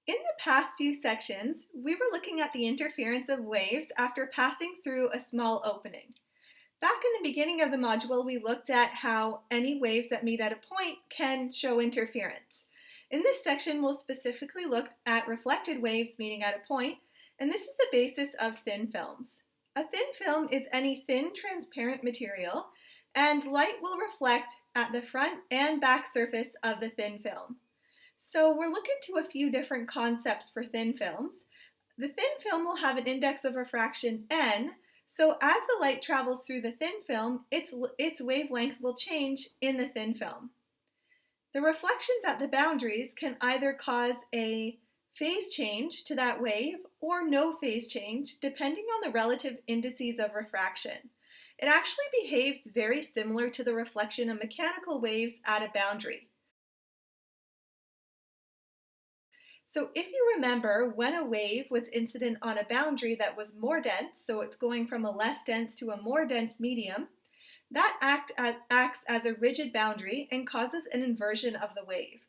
In the past few sections, we were looking at the interference of waves after passing through a small opening. Back in the beginning of the module, we looked at how any waves that meet at a point can show interference. In this section, we'll specifically look at reflected waves meeting at a point, and this is the basis of thin films. A thin film is any thin, transparent material, and light will reflect at the front and back surface of the thin film. So we're looking to a few different concepts for thin films. The thin film will have an index of refraction n, so as the light travels through the thin film, its wavelength will change in the thin film. The reflections at the boundaries can either cause a phase change to that wave or no phase change, depending on the relative indices of refraction. It actually behaves very similar to the reflection of mechanical waves at a boundary. So if you remember, when a wave was incident on a boundary that was more dense, so it's going from a less dense to a more dense medium, that acts as a rigid boundary and causes an inversion of the wave.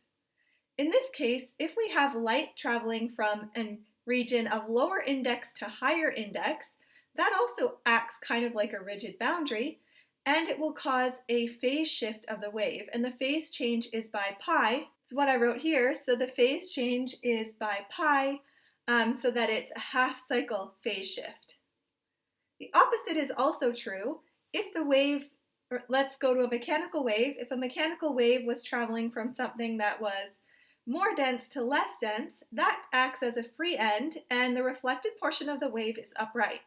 In this case, if we have light traveling from a region of lower index to higher index, that also acts kind of like a rigid boundary, and it will cause a phase shift of the wave, and the phase change is by pi. It's what I wrote here. So the phase change is by pi, so that it's a half cycle phase shift. The opposite is also true. If the wave, or let's go to a mechanical wave, if a mechanical wave was traveling from something that was more dense to less dense, that acts as a free end, and the reflected portion of the wave is upright.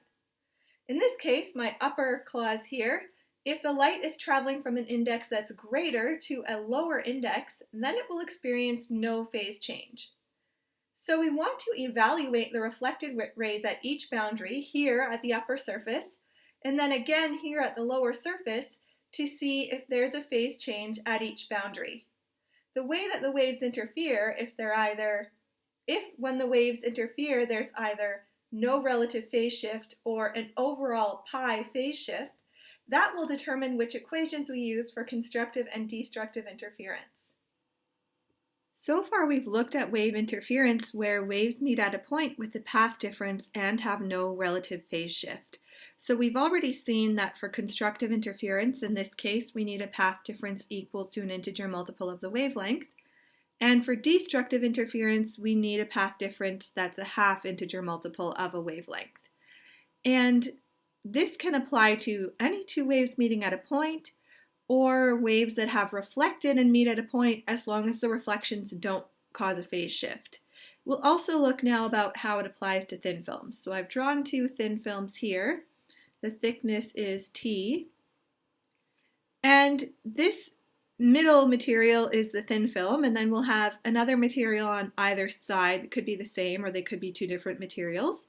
In this case, my upper clause here, if the light is traveling from an index that's greater to a lower index, then it will experience no phase change. So we want to evaluate the reflected rays at each boundary, here at the upper surface, and then again here at the lower surface, to see if there's a phase change at each boundary. The way that the waves interfere, when the waves interfere, there's either no relative phase shift or an overall pi phase shift, that will determine which equations we use for constructive and destructive interference. So far we've looked at wave interference where waves meet at a point with a path difference and have no relative phase shift. So we've already seen that for constructive interference, in this case, we need a path difference equal to an integer multiple of the wavelength. And for destructive interference, we need a path difference that's a half integer multiple of a wavelength. And this can apply to any two waves meeting at a point, or waves that have reflected and meet at a point, as long as the reflections don't cause a phase shift. We'll also look now about how it applies to thin films. So I've drawn two thin films here. The thickness is T, and this middle material is the thin film, and then we'll have another material on either side. It could be the same, or they could be two different materials.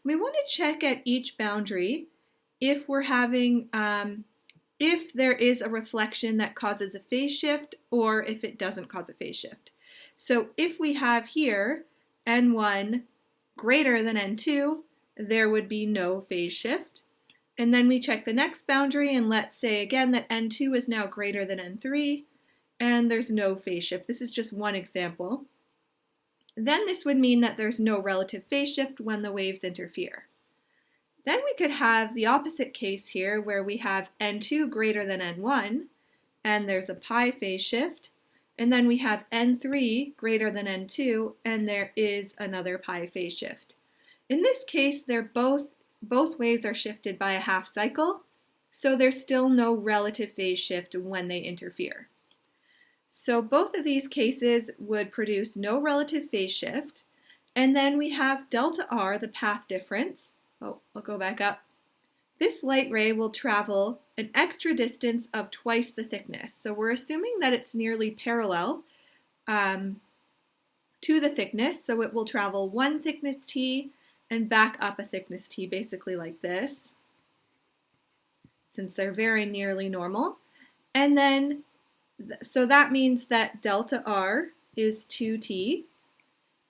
We want to check at each boundary if we're having, if there is a reflection that causes a phase shift, or if it doesn't cause a phase shift. So if we have here N1 greater than N2, there would be no phase shift. And then we check the next boundary, and let's say again that N2 is now greater than N3, and there's no phase shift. This is just one example. Then this would mean that there's no relative phase shift when the waves interfere. Then we could have the opposite case here where we have N2 greater than N1, and there's a pi phase shift, and then we have N3 greater than N2, and there is another pi phase shift. In this case, both waves are shifted by a half cycle, so there's still no relative phase shift when they interfere. So both of these cases would produce no relative phase shift, and then we have delta R, the path difference. Oh, I'll go back up. This light ray will travel an extra distance of twice the thickness. So we're assuming that it's nearly parallel to the thickness. So it will travel one thickness T and back up a thickness T, basically like this, since they're very nearly normal. And then, so that means that delta R is 2T.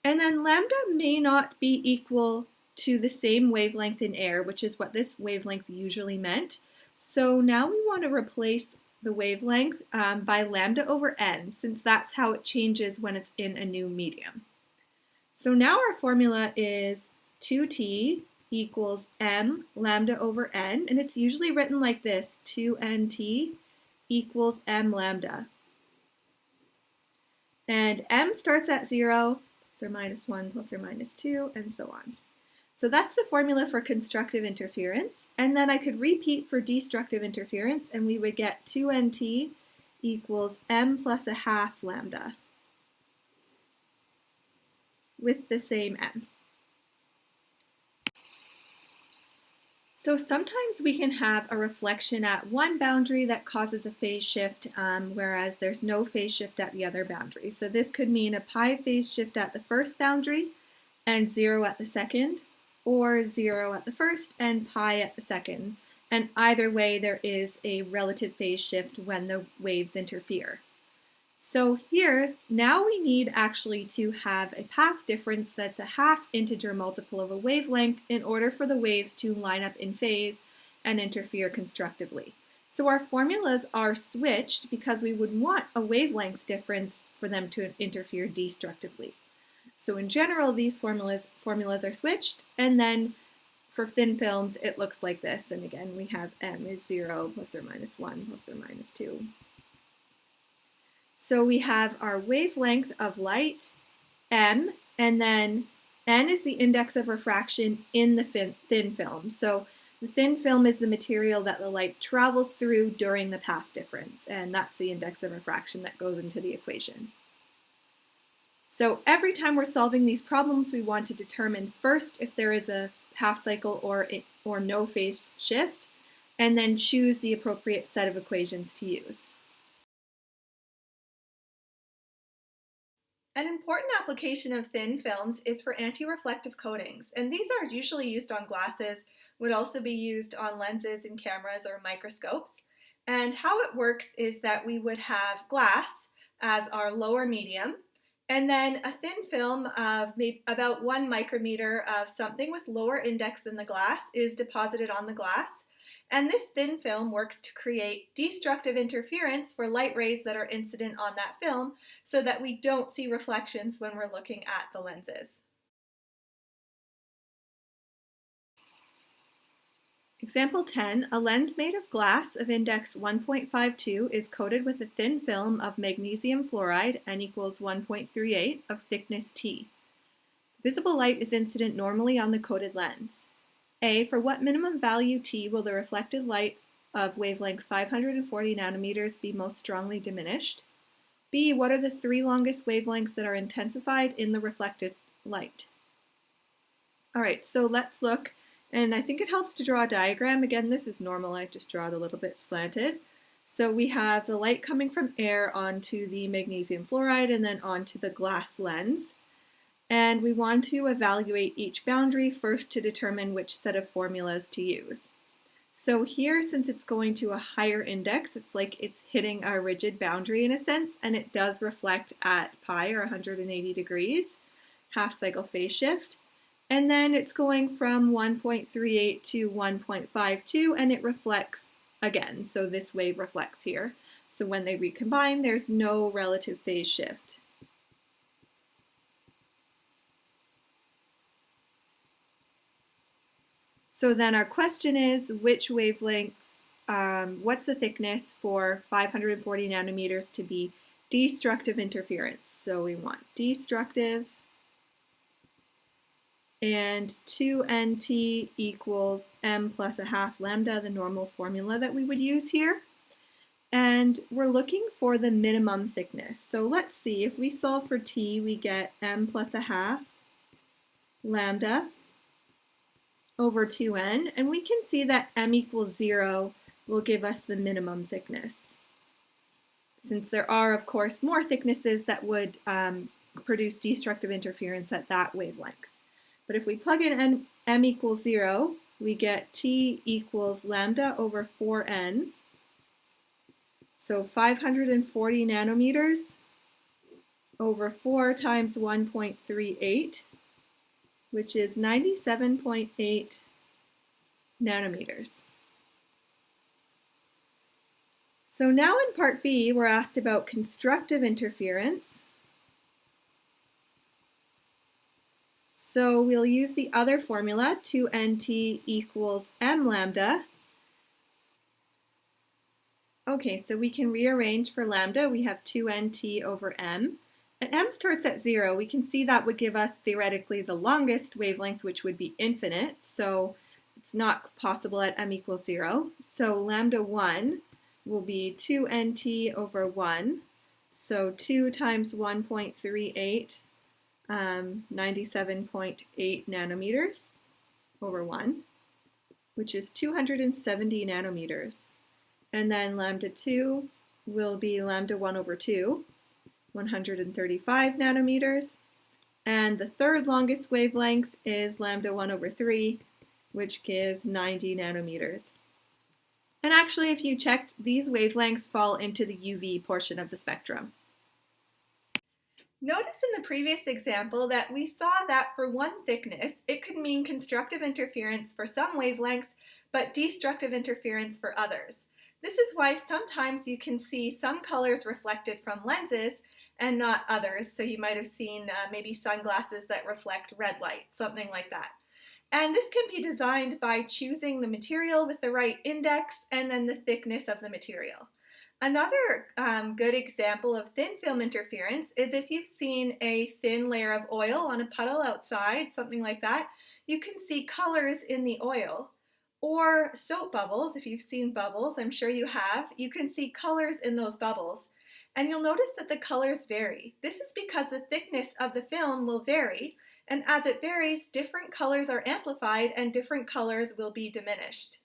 And then lambda may not be equal to the same wavelength in air, which is what this wavelength usually meant. So now we want to replace the wavelength by lambda over n, since that's how it changes when it's in a new medium. So now our formula is 2t equals m lambda over n, and it's usually written like this, 2nt equals m lambda. And m starts at 0, plus or minus 1, plus or minus 2, and so on. So that's the formula for constructive interference. And then I could repeat for destructive interference, and we would get 2nt equals m plus a half lambda with the same m. So sometimes we can have a reflection at one boundary that causes a phase shift, whereas there's no phase shift at the other boundary. So this could mean a pi phase shift at the first boundary and 0 at the second, or 0 at the first and pi at the second. And either way, there is a relative phase shift when the waves interfere. So here, now we need actually to have a path difference that's a half integer multiple of a wavelength in order for the waves to line up in phase and interfere constructively. So our formulas are switched because we would want a wavelength difference for them to interfere destructively. So in general, these formulas are switched, and then for thin films, it looks like this. And again, we have m is 0, plus or minus 1, plus or minus 2. So we have our wavelength of light, m, and then n is the index of refraction in the thin film. So the thin film is the material that the light travels through during the path difference, and that's the index of refraction that goes into the equation. So every time we're solving these problems, we want to determine first if there is a half cycle or no phase shift, and then choose the appropriate set of equations to use. An important application of thin films is for anti-reflective coatings, and these are usually used on glasses, would also be used on lenses in cameras or microscopes. And how it works is that we would have glass as our lower medium, and then a thin film of maybe about 1 micrometer of something with lower index than the glass is deposited on the glass. And this thin film works to create destructive interference for light rays that are incident on that film so that we don't see reflections when we're looking at the lenses. Example 10, a lens made of glass of index 1.52 is coated with a thin film of magnesium fluoride, N equals 1.38, of thickness T. Visible light is incident normally on the coated lens. A, for what minimum value T will the reflected light of wavelength 540 nanometers be most strongly diminished? B, what are the 3 longest wavelengths that are intensified in the reflected light? All right, so let's look, and I think it helps to draw a diagram. Again, this is normal, I just draw it a little bit slanted. So we have the light coming from air onto the magnesium fluoride and then onto the glass lens. And we want to evaluate each boundary first to determine which set of formulas to use. So here, since it's going to a higher index, it's like it's hitting a rigid boundary in a sense, and it does reflect at pi, or 180 degrees, half cycle phase shift. And then it's going from 1.38 to 1.52, and it reflects again. So this wave reflects here. So when they recombine, there's no relative phase shift. So then our question is, which wavelengths, what's the thickness for 540 nanometers to be destructive interference? So we want destructive, and 2nt equals m plus a half lambda, the normal formula that we would use here. And we're looking for the minimum thickness. So let's see, if we solve for t, we get m plus a half lambda over 2n, and we can see that m equals 0 will give us the minimum thickness. Since there are, of course, more thicknesses that would produce destructive interference at that wavelength. But if we plug in m equals 0, we get t equals lambda over 4n. So 540 nanometers over 4 times 1.38, which is 97.8 nanometers. So now in part B, we're asked about constructive interference. So we'll use the other formula, 2nt equals m lambda. Okay, so we can rearrange for lambda. We have 2nt over m. And m starts at 0. We can see that would give us theoretically the longest wavelength, which would be infinite. So it's not possible at m equals 0. So lambda 1 will be 2nt over 1. So 2 times 1.38, 97.8 nanometers over 1, which is 270 nanometers. And then lambda 2 will be lambda 1 over 2, 135 nanometers. And the third longest wavelength is lambda 1 over 3, which gives 90 nanometers. And actually, if you checked, these wavelengths fall into the UV portion of the spectrum. Notice in the previous example that we saw that for one thickness, it could mean constructive interference for some wavelengths, but destructive interference for others. This is why sometimes you can see some colors reflected from lenses and not others. So you might have seen maybe sunglasses that reflect red light, something like that. And this can be designed by choosing the material with the right index and then the thickness of the material. Another good example of thin film interference is if you've seen a thin layer of oil on a puddle outside, something like that, you can see colors in the oil. Or soap bubbles, if you've seen bubbles, I'm sure you have, you can see colors in those bubbles. And you'll notice that the colors vary. This is because the thickness of the film will vary, and as it varies, different colors are amplified and different colors will be diminished.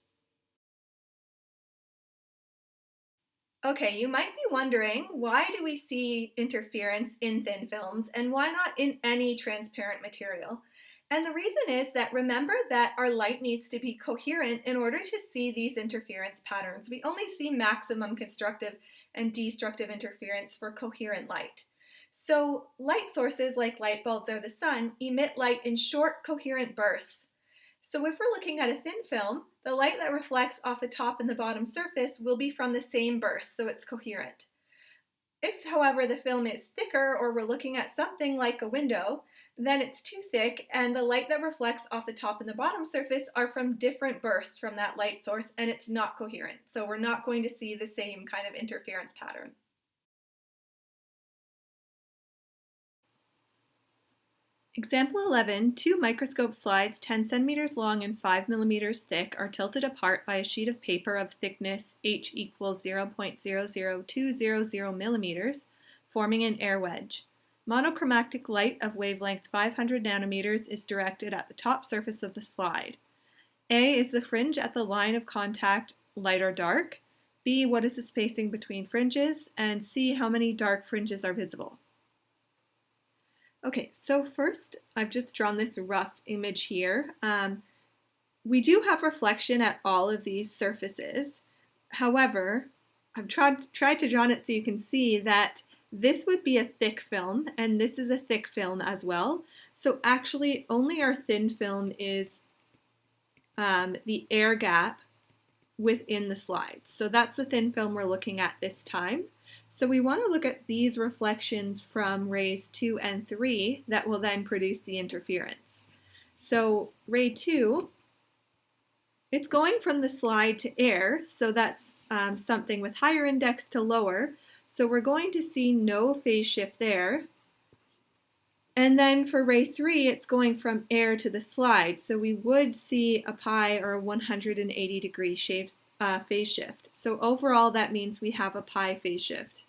Okay, you might be wondering, why do we see interference in thin films and why not in any transparent material? And the reason is that remember that our light needs to be coherent in order to see these interference patterns. We only see maximum constructive and destructive interference for coherent light. So light sources like light bulbs or the sun emit light in short coherent bursts. So if we're looking at a thin film, the light that reflects off the top and the bottom surface will be from the same burst, so it's coherent. If, however, the film is thicker or we're looking at something like a window, then it's too thick and the light that reflects off the top and the bottom surface are from different bursts from that light source and it's not coherent. So we're not going to see the same kind of interference pattern. Example 11, two microscope slides 10 centimeters long and 5 millimeters thick are tilted apart by a sheet of paper of thickness h equals 0.00200 millimeters, forming an air wedge. Monochromatic light of wavelength 500 nanometers is directed at the top surface of the slide. A is the fringe at the line of contact, light or dark? B, what is the spacing between fringes? And C, how many dark fringes are visible? Okay, so first I've just drawn this rough image here. We do have reflection at all of these surfaces. However, I've tried to draw it so you can see that this would be a thick film and this is a thick film as well. So actually only our thin film is the air gap within the slide. So that's the thin film we're looking at this time. So we want to look at these reflections from rays 2 and 3 that will then produce the interference. So ray 2, it's going from the slide to air, so that's something with higher index to lower. So we're going to see no phase shift there. And then for ray 3, it's going from air to the slide. So we would see a pi or a 180 degree phase shift. So overall, that means we have a pi phase shift.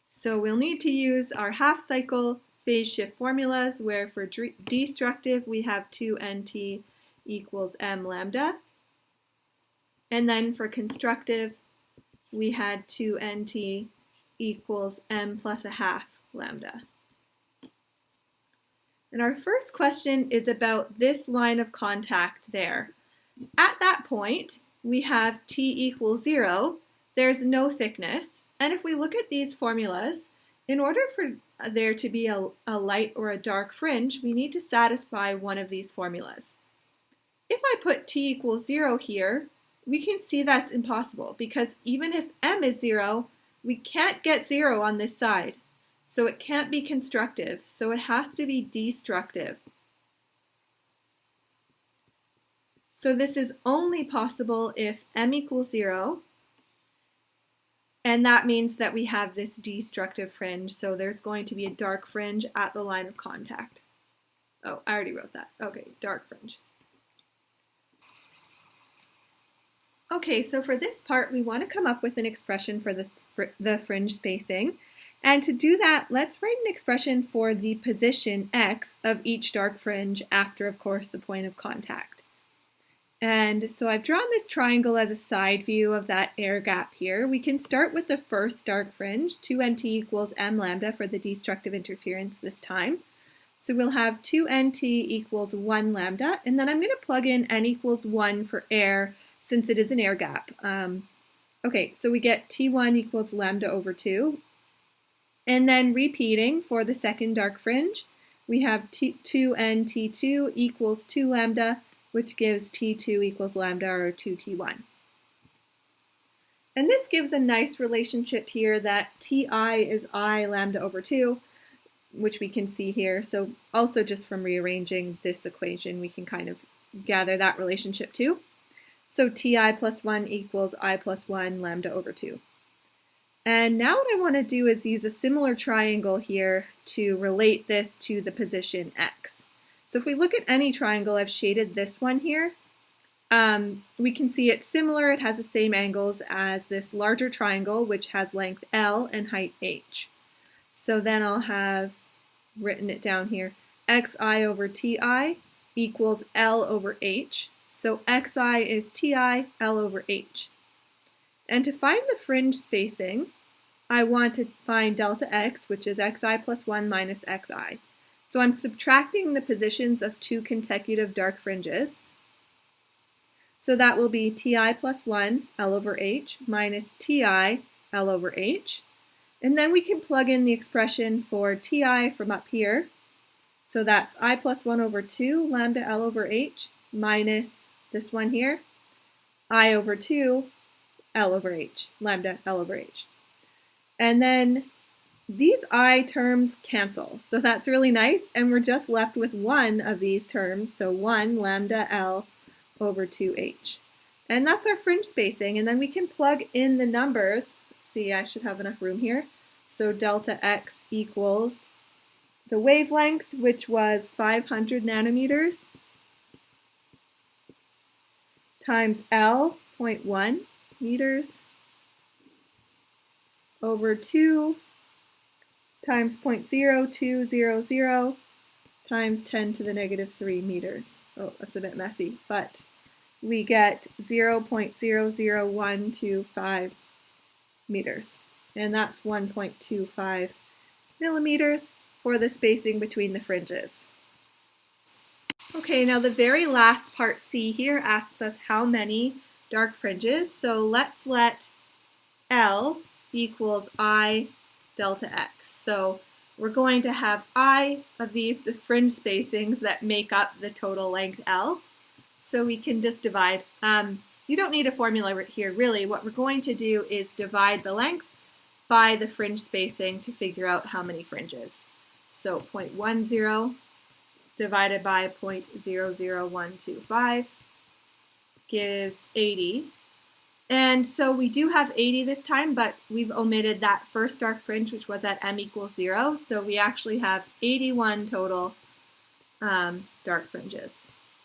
So we'll need to use our half cycle phase shift formulas where for destructive we have 2nt equals m lambda. And then for constructive we had 2nt equals m plus a half lambda. And our first question is about this line of contact there. At that point, we have t equals 0, there's no thickness, and if we look at these formulas, in order for there to be a light or a dark fringe, we need to satisfy one of these formulas. If I put t equals 0 here, we can see that's impossible because even if m is 0, we can't get 0 on this side. So it can't be constructive, so it has to be destructive. So this is only possible if m equals 0, and that means that we have this destructive fringe, so there's going to be a dark fringe at the line of contact. Oh, I already wrote that. Okay, dark fringe. Okay, so for this part, we want to come up with an expression for the fringe spacing. And to do that, let's write an expression for the position x of each dark fringe after, of course, the point of contact. And so I've drawn this triangle as a side view of that air gap here. We can start with the first dark fringe, 2nt equals m lambda for the destructive interference this time. So we'll have 2nt equals 1 lambda, and then I'm going to plug in n equals 1 for air since it is an air gap. Okay, so we get T1 equals lambda over 2. And then repeating for the second dark fringe, we have 2n T2 equals 2 lambda, which gives T2 equals lambda, or 2T1. And this gives a nice relationship here that Ti is I lambda over 2, which we can see here. So also just from rearranging this equation, we can kind of gather that relationship too. So Ti plus 1 equals I plus 1 lambda over 2. And now what I want to do is use a similar triangle here to relate this to the position x. So if we look at any triangle, I've shaded this one here. We can see it's similar. It has the same angles as this larger triangle, which has length L and height h. So then I'll have written it down here. Xi over Ti equals L over h. So Xi is Ti, L over h. And to find the fringe spacing, I want to find delta x, which is xi plus 1 minus xi. So I'm subtracting the positions of two consecutive dark fringes. So that will be Ti plus 1, L over h, minus Ti, L over h. And then we can plug in the expression for Ti from up here. So that's I plus 1 over 2, lambda L over h, minus this one here, I over 2, L over h, lambda L over h. And then these I terms cancel, so that's really nice, and we're just left with one of these terms, so 1 lambda L over 2h. And that's our fringe spacing, and then we can plug in the numbers. Let's see, I should have enough room here. So delta x equals the wavelength, which was 500 nanometers, times L, 0.1 meters, over 2 times 0.0200 times 10 to the negative 3 meters. Oh, that's a bit messy, but we get 0.00125 meters, and that's 1.25 millimeters for the spacing between the fringes. Okay, now the very last part C here asks us how many dark fringes, so let's let L equals I delta x. So we're going to have I of these fringe spacings that make up the total length L. So we can just divide. You don't need a formula here, really. What we're going to do is divide the length by the fringe spacing to figure out how many fringes. So 0.10 divided by 0.00125 gives 80. And so we do have 80 this time, but we've omitted that first dark fringe, which was at m equals 0. So we actually have 81 total dark fringes.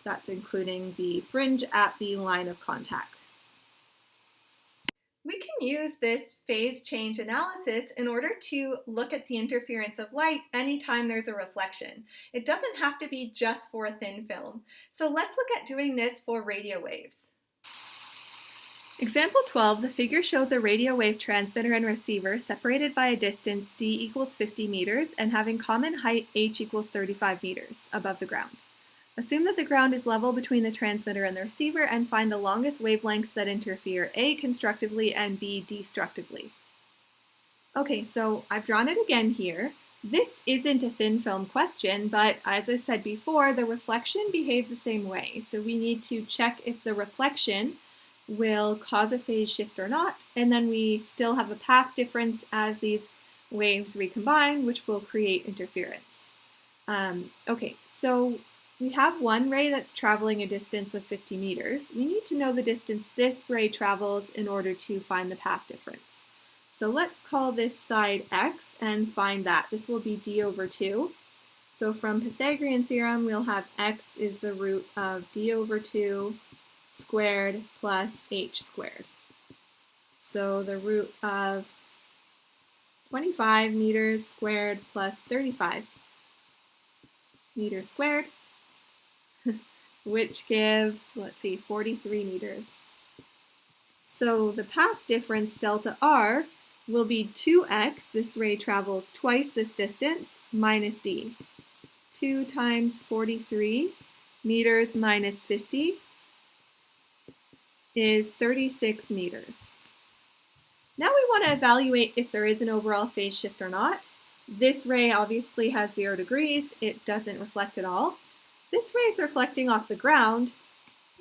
That's including the fringe at the line of contact. We can use this phase change analysis in order to look at the interference of light anytime there's a reflection. It doesn't have to be just for a thin film. So let's look at doing this for radio waves. Example 12, the figure shows a radio wave transmitter and receiver separated by a distance d equals 50 meters and having common height h equals 35 meters above the ground. Assume that the ground is level between the transmitter and the receiver and find the longest wavelengths that interfere, A, constructively and B, destructively. Okay, so I've drawn it again here. This isn't a thin film question, but as I said before, the reflection behaves the same way. So we need to check if the reflection will cause a phase shift or not, and then we still have a path difference as these waves recombine, which will create interference. Okay, so we have one ray that's traveling a distance of 50 meters. We need to know the distance this ray travels in order to find the path difference. So let's call this side x and find that. This will be d over 2. So from Pythagorean theorem, we'll have x is the root of d over 2 squared plus h squared. So the root of 25 meters squared plus 35 meters squared, which gives, let's see, 43 meters. So the path difference, delta r, will be 2x, this ray travels twice this distance, minus d. 2 times 43 meters minus 50 is 36 meters. Now we want to evaluate if there is an overall phase shift or not. This ray obviously has 0 degrees. It doesn't reflect at all. This ray is reflecting off the ground,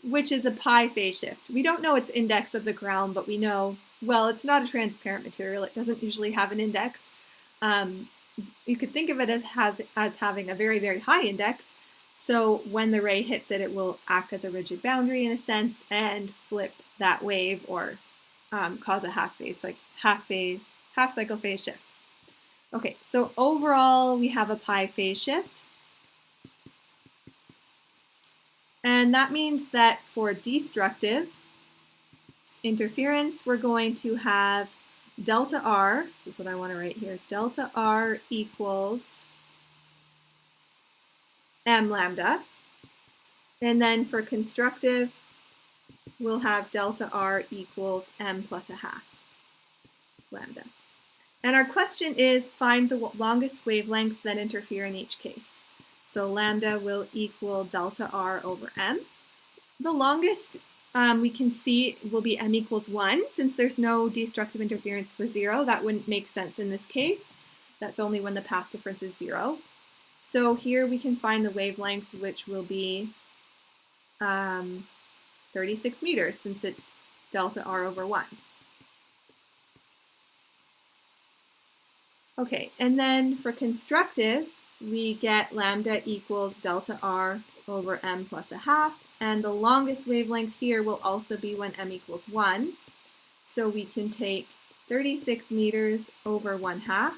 which is a pi phase shift. We don't know its index of the ground, but we know, well, it's not a transparent material. It doesn't usually have an index. You could think of it as having a very, very high index. So when the ray hits it, it will act as a rigid boundary in a sense and flip that wave or cause a half phase, like half cycle phase shift. Okay, so overall we have a pi phase shift. And that means that for destructive interference, we're going to have delta R, this is what I want to write here, delta R equals m lambda. And then for constructive, we'll have delta R equals m plus a half lambda. And our question is, find the longest wavelengths that interfere in each case. So lambda will equal delta R over m. The longest we can see will be m equals 1. Since there's no destructive interference for 0, that wouldn't make sense in this case. That's only when the path difference is 0. So here we can find the wavelength, which will be 36 meters, since it's delta R over 1. Okay, and then for constructive, we get lambda equals delta R over m plus a half, and the longest wavelength here will also be when m equals 1. So we can take 36 meters over 1/2,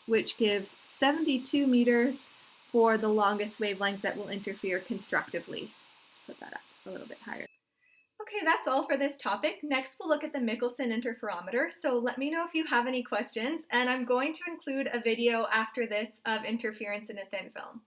which gives 72 meters for the longest wavelength that will interfere constructively. Let's put that up a little bit higher. Okay, that's all for this topic. Next, we'll look at the Michelson interferometer. So let me know if you have any questions, and I'm going to include a video after this of interference in a thin film.